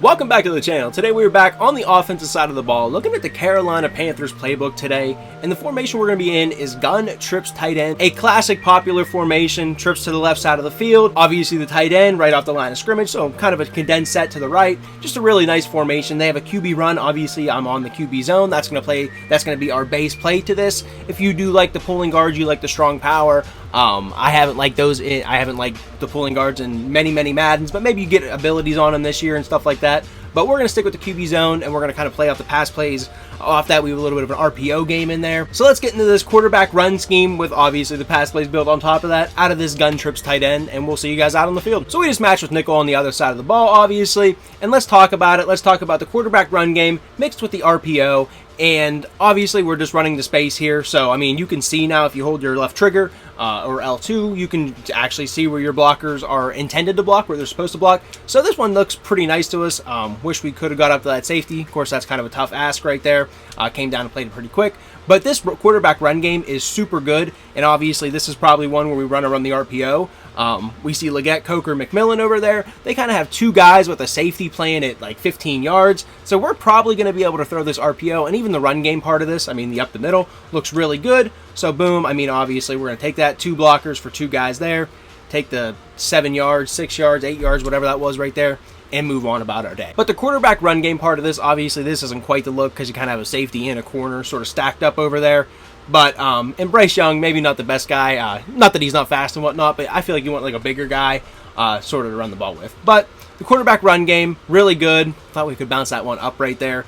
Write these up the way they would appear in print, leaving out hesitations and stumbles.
Welcome back to the channel. Today we are back on the offensive side of the ball looking at the Carolina Panthers playbook today, and the formation we're going to be in is gun, trips, tight end, a classic popular formation, trips to the left side of the field, obviously the tight end right off the line of scrimmage, so kind of a condensed set to the right, just a really nice formation. They have a QB run, obviously I'm on the QB zone, that's going to be our base play to this. If you do like the pulling guards, you like the strong power, I haven't liked the pulling guards in many Maddens, but maybe you get abilities on them this year and stuff like that. But we're going to stick with the QB zone, and we're going to kind of play off the pass plays. Off that, we have a little bit of an RPO game in there. So let's get into this quarterback run scheme with obviously the pass plays built on top of that, out of this gun, trips, tight end, and we'll see you guys out on the field. So we just match with nickel on the other side of the ball, obviously, and let's talk about it. Let's talk about the quarterback run game mixed with the RPO. And obviously we're just running the space here, so I mean you can see now if you hold your left trigger or L2, you can actually see where your blockers are intended to block, where they're supposed to block. So this one looks pretty nice to us. Wish we could have got up to that safety. Of course, that's kind of a tough ask right there. Came down and played it pretty quick. But this quarterback run game is super good, and obviously this is probably one where we run the RPO. We see Leggett, Coker, McMillan over there. They kind of have two guys with a safety playing at like 15 yards. So we're probably going to be able to throw this RPO, and even the run game part of this, I mean the up the middle, looks really good. So boom, I mean obviously we're going to take that, two blockers for two guys there, take the 7 yards, 6 yards, 8 yards, whatever that was right there, and move on about our day. But the quarterback run game part of this, obviously this isn't quite the look because you kind of have a safety in a corner sort of stacked up over there. But and Bryce Young, maybe not the best guy. Not that he's not fast and whatnot, but I feel like you want like a bigger guy sort of to run the ball with. But the quarterback run game, really good. Thought we could bounce that one up right there.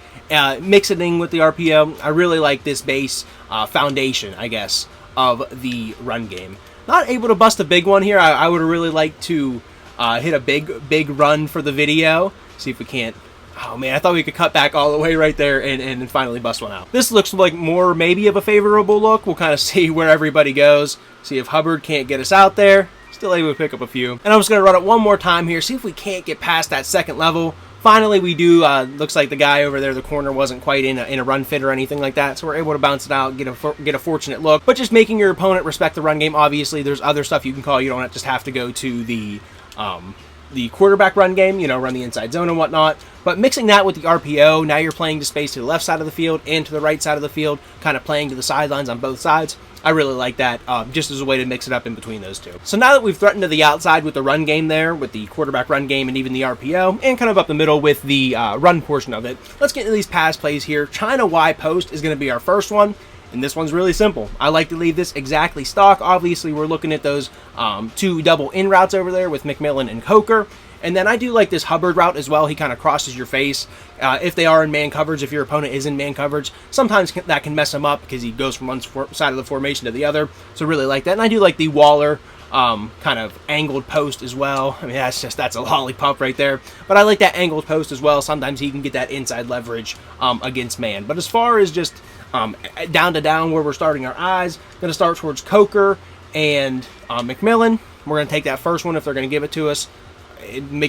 Mixing with the RPO, I really like this base foundation, I guess, of the run game. Not able to bust a big one here. I would really like to hit a big run for the video. See if we can't. Oh man, I thought we could cut back all the way right there and finally bust one out. This looks like more maybe of a favorable look. We'll kind of see where everybody goes. See if Hubbard can't get us out there. Still able to pick up a few. And I'm just going to run it one more time here. See if we can't get past that second level. Finally we do. Looks like the guy over there, the corner, wasn't quite in a run fit or anything like that. So we're able to bounce it out, get a fortunate look. But just making your opponent respect the run game. Obviously there's other stuff you can call. You don't just have to go to the quarterback run game, you know, run the inside zone and whatnot. But mixing that with the RPO, now you're playing to space to the left side of the field and to the right side of the field, kind of playing to the sidelines on both sides. I really like that, just as a way to mix it up in between those two. So now that we've threatened to the outside with the run game there, with the quarterback run game and even the RPO, and kind of up the middle with the run portion of it, let's get into these pass plays here. China Y post is going to be our first one. And this one's really simple. I like to leave this exactly stock. Obviously, we're looking at those two double in routes over there with McMillan and Coker. And then I do like this Hubbard route as well. He kind of crosses your face. If they are in man coverage, if your opponent is in man coverage, sometimes that can mess him up because he goes from one side of the formation to the other. So really like that. And I do like the Waller kind of angled post as well. I mean, that's a lollipop right there. But I like that angled post as well. Sometimes he can get that inside leverage against man. But as far as just down to down where we're starting our eyes, going to start towards Coker and McMillan. We're going to take that first one if they're going to give it to us.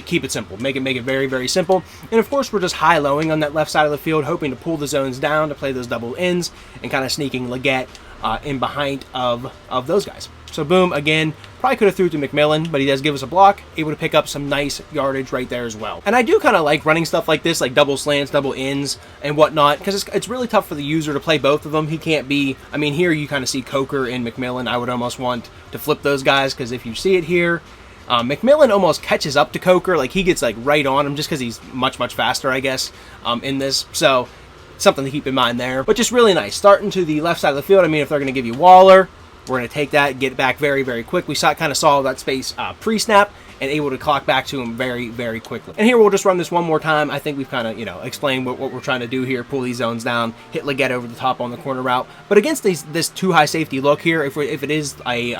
Keep it simple. Make it very simple. And of course, we're just high-lowing on that left side of the field, hoping to pull the zones down to play those double ends and kind of sneaking Leggett in behind of those guys. So boom, again, probably could have threw to McMillan, but he does give us a block, able to pick up some nice yardage right there as well. And I do kind of like running stuff like this, like double slants, double ends, and whatnot, because it's really tough for the user to play both of them. He can't be, I mean, here you kind of see Coker and McMillan. I would almost want to flip those guys, because if you see it here, McMillan almost catches up to Coker, like he gets like right on him just because he's much faster, I guess, in this. So something to keep in mind there. But just really nice. Starting to the left side of the field, I mean, if they're going to give you Waller, we're going to take that, get it back very quick. We kind of saw that space pre-snap and able to clock back to him very quickly. And here we'll just run this one more time. I think we've kind of, you know, explained what we're trying to do here. Pull these zones down, hit Leggett over the top on the corner route. But against this too high safety look here, if it is a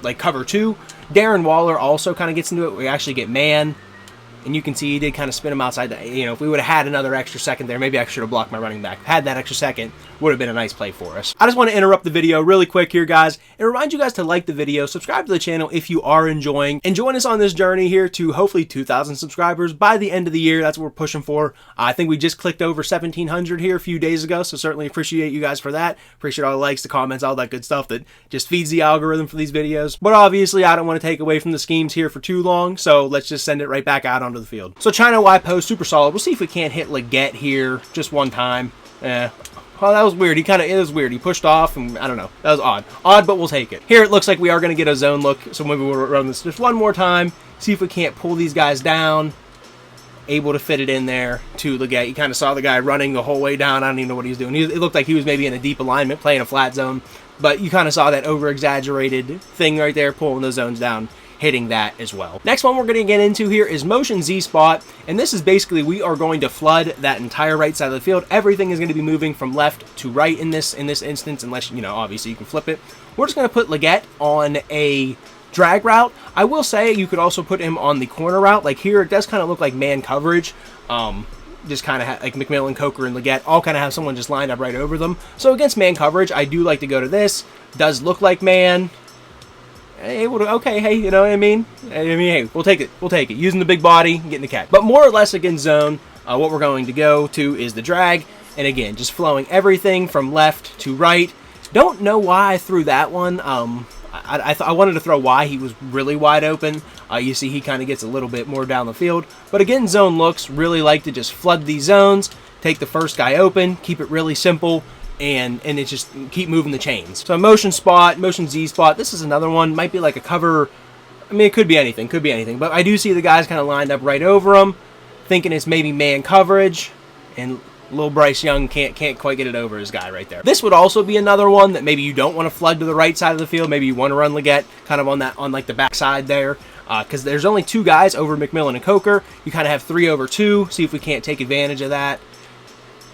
like cover two, Darren Waller also kind of gets into it. We actually get man. And you can see he did kind of spin him outside. You know, if we would have had another extra second there, maybe I should have blocked my running back. Had that extra second, would have been a nice play for us. I just want to interrupt the video really quick here, guys, and remind you guys to like the video, subscribe to the channel if you are enjoying, and join us on this journey here to hopefully 2,000 subscribers by the end of the year. That's what we're pushing for. I think we just clicked over 1,700 here a few days ago, so certainly appreciate you guys for that. Appreciate all the likes, the comments, all that good stuff that just feeds the algorithm for these videos. But obviously, I don't want to take away from the schemes here for too long, so let's just send it right back out onto onto the field. So China wide post, super solid. We'll see if we can't hit Leggett here just one time. Oh, that was weird. It was weird. He pushed off, and I don't know. That was odd. Odd, but we'll take it. Here, it looks like we are going to get a zone look, so maybe we'll run this just one more time, see if we can't pull these guys down. Able to fit it in there to Leggett. You kind of saw the guy running the whole way down. I don't even know what he was doing. It looked like he was maybe in a deep alignment, playing a flat zone, but you kind of saw that over-exaggerated thing right there, pulling those zones down, hitting that as well. Next one we're going to get into here is motion Z spot, and this is basically we are going to flood that entire right side of the field. Everything is going to be moving from left to right in this instance, unless, you know, obviously you can flip it. We're just going to put Leggett on a drag route. I will say you could also put him on the corner route. Like here, it does kind of look like man coverage. Just kind of like McMillan, Coker, and Leggett all kind of have someone just lined up right over them. So against man coverage, I do like to go to this. Does look like man. Okay, hey, you know what I mean? Hey, we'll take it. We'll take it. Using the big body, getting the catch. But more or less against zone, what we're going to go to is the drag. And again, just flowing everything from left to right. Don't know why I threw that one. I wanted to throw Y. He was really wide open. You see he kind of gets a little bit more down the field. But again, zone looks, really like to just flood these zones, take the first guy open, keep it really simple, and it just keep moving the chains. So motion spot, motion Z spot, this is another one. Might be like a cover. I mean, it could be anything, but I do see the guys kind of lined up right over him, thinking it's maybe man coverage, and little Bryce Young can't quite get it over his guy right there. This would also be another one that maybe you don't want to flood to the right side of the field. Maybe you want to run Leggett kind of on like the back side there, because there's only two guys over McMillan and Coker. You kind of have 3 over 2. See if we can't take advantage of that.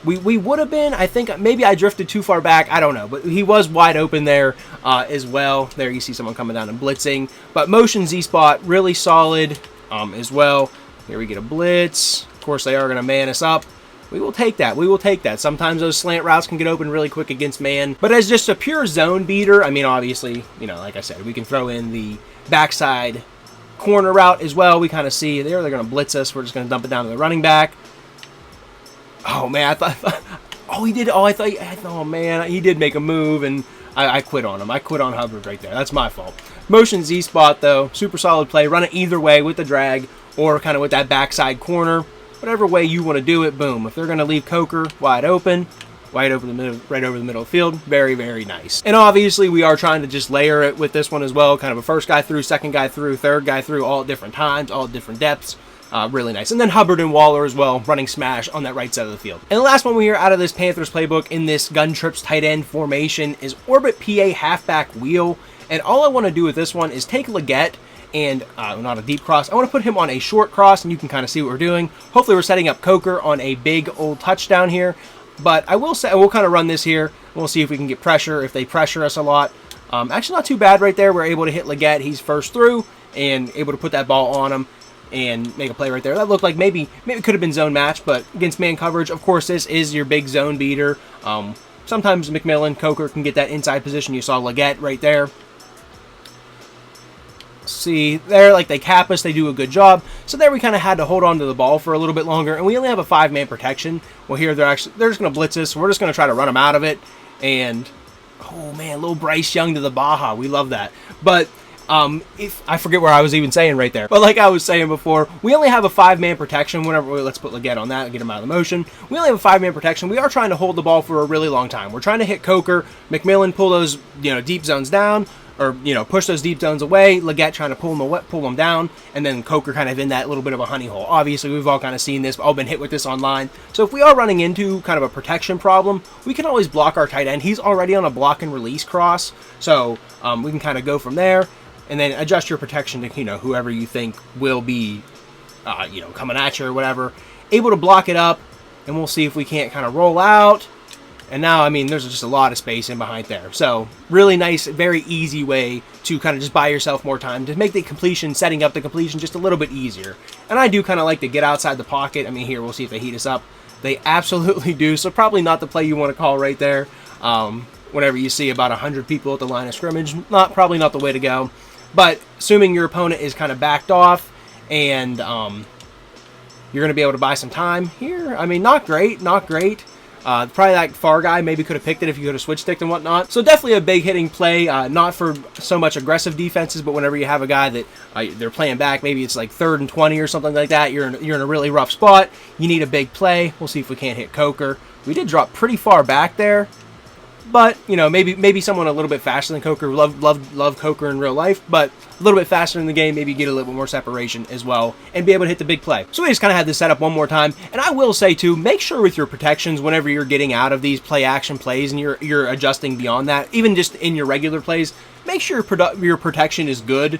We would have been, I think, maybe I drifted too far back, I don't know, but he was wide open there as well. There you see someone coming down and blitzing, but motion Z spot, really solid as well. Here we get a blitz. Of course, they are going to man us up. We will take that. We will take that. Sometimes those slant routes can get open really quick against man. But as just a pure zone beater, I mean, obviously, you know, like I said, we can throw in the backside corner route as well. We kind of see there they're going to blitz us. We're just going to dump it down to the running back. Oh, man, I thought... Oh, he did... Oh, man, he did make a move, and I quit on him. I quit on Hubbard right there. That's my fault. Motion Z spot, though. Super solid play. Run it either way with the drag or kind of with that backside corner. Whatever way you want to do it, boom. If they're going to leave Coker wide open the middle, right over the middle of the field, very, very nice. And obviously, we are trying to just layer it with this one as well. Kind of a first guy through, second guy through, third guy through, all at different times, all at different depths. Really nice. And then Hubbard and Waller as well, running smash on that right side of the field. And the last one we hear out of this Panthers playbook in this gun trips tight end formation is Orbit PA halfback wheel. And all I want to do with this one is take Leggett and not a deep cross. I want to put him on a short cross, and you can kind of see what we're doing. Hopefully we're setting up Coker on a big old touchdown here. But I will say, we'll kind of run this here. We'll see if we can get pressure, if they pressure us a lot. Actually not too bad right there. We're able to hit Leggett. He's first through and able to put that ball on him and make a play right there. That looked like maybe it could have been zone match, but against man coverage, of course, this is your big zone beater. Sometimes McMillan, Coker can get that inside position. You saw Leggett right there. See, there, like they cap us, they do a good job. So there we kind of had to hold on to the ball for a little bit longer, and we only have a 5-man protection. Well, here they're just going to blitz us. So we're just going to try to run them out of it. And, oh man, little Bryce Young to the Baja. We love that. But if I forget where I was even saying right there. But like I was saying before, we only have a 5-man protection. Let's put Leggett on that and get him out of the motion. We only have a 5-man protection. We are trying to hold the ball for a really long time. We're trying to hit Coker, McMillan, pull those deep zones down, or push those deep zones away. Leggett trying to pull them down, and then Coker kind of in that little bit of a honey hole. Obviously, we've all kind of seen this, all been hit with this online. So if we are running into kind of a protection problem, we can always block our tight end. He's already on a block and release cross, so we can kind of go from there, and then adjust your protection to whoever you think will be coming at you or whatever. Able to block it up, and we'll see if we can't kind of roll out. And now, I mean, there's just a lot of space in behind there. So, really nice, very easy way to kind of just buy yourself more time to make the completion, setting up the completion just a little bit easier. And I do kind of like to get outside the pocket. I mean, here, we'll see if they heat us up. They absolutely do. So, probably not the play you want to call right there. Whenever you see about 100 people at the line of scrimmage, probably not the way to go. But, assuming your opponent is kind of backed off and you're going to be able to buy some time here. I mean, not great. Probably that far guy maybe could have picked it if you could have switch sticked and whatnot. So definitely a big hitting play, not for so much aggressive defenses, but whenever you have a guy that they're playing back, maybe it's like 3rd and 20 or something like that, you're in a really rough spot, you need a big play. We'll see if we can't hit Coker. We did drop pretty far back there, but you know, maybe someone a little bit faster than Coker. Love Coker in real life, but a little bit faster in the game, maybe get a little bit more separation as well and be able to hit the big play. So we just kind of had this set up one more time, and I will say too, make sure with your protections whenever you're getting out of these play action plays and you're adjusting beyond that, even just in your regular plays, make sure your protection is good.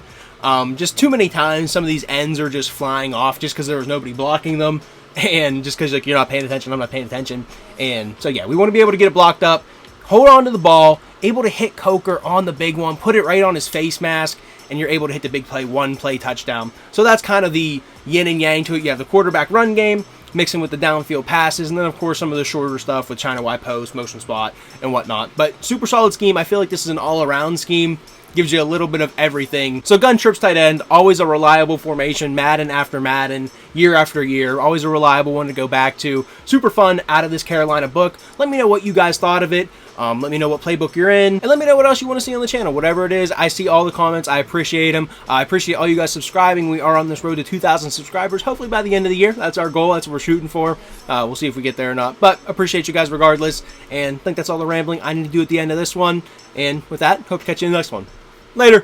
Just too many times some of these ends are just flying off just because there was nobody blocking them, and just because like you're not paying attention, I'm not paying attention. And so yeah, we want to be able to get it blocked up, hold on to the ball, able to hit Coker on the big one, put it right on his face mask, and you're able to hit the big play, one play touchdown. So that's kind of the yin and yang to it. You have the quarterback run game, mixing with the downfield passes, and then of course some of the shorter stuff with China Y post, motion spot, and whatnot. But super solid scheme. I feel like this is an all-around scheme. Gives you a little bit of everything. So gun trips tight end, always a reliable formation, Madden after Madden, year after year, always a reliable one to go back to. Super fun out of this Carolina book. Let me know what you guys thought of it. Let me know what playbook you're in, and let me know what else you want to see on the channel. Whatever it is, I see all the comments. I appreciate them. I appreciate all you guys subscribing. We are on this road to 2,000 subscribers, hopefully by the end of the year. That's our goal. That's what we're shooting for. We'll see if we get there or not, but appreciate you guys regardless, and I think that's all the rambling I need to do at the end of this one. And with that, hope to catch you in the next one. Later.